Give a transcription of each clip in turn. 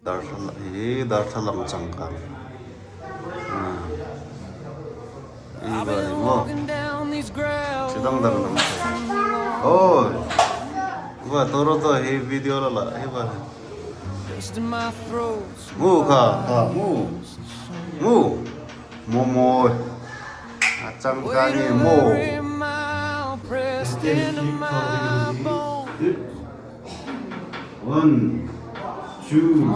darthalang changkang. Iba mo. Sidang dalam naman. Oh, iba toro to hey video lala. Iba. Mu ka, mu. Momo. Changkangi mo. One, two,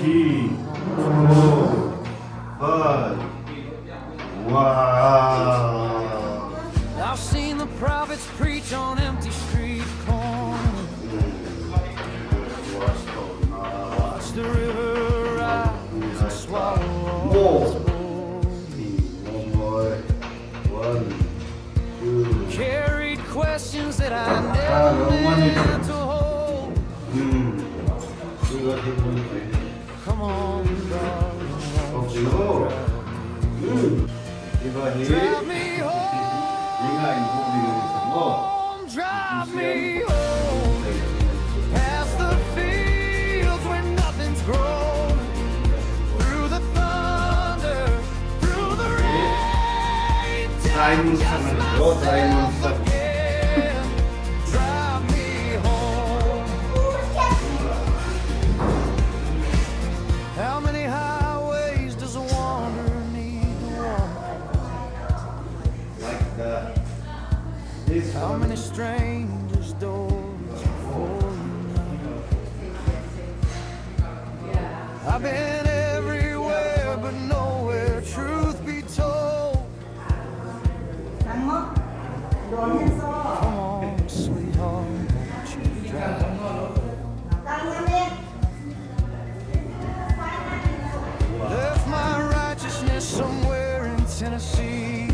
three, four, five. Wow. I've seen the prophets preach on empty street corners. Watch the river rise and swallow all its bones. One, two. Carried questions that I never meant to hold. Come on, darling, won't you drive me home, drive me home, past the fields where nothing's grown, through the thunder, through the rain, till me just myself again, drive me home. How many highways does a wanderer need to walk? Like that. How many strangers' doors before you knock? I've been everywhere but nowhere, truth be told. Come on, sweetheart, won't you drive me home? Left my righteousness somewhere in Tennessee.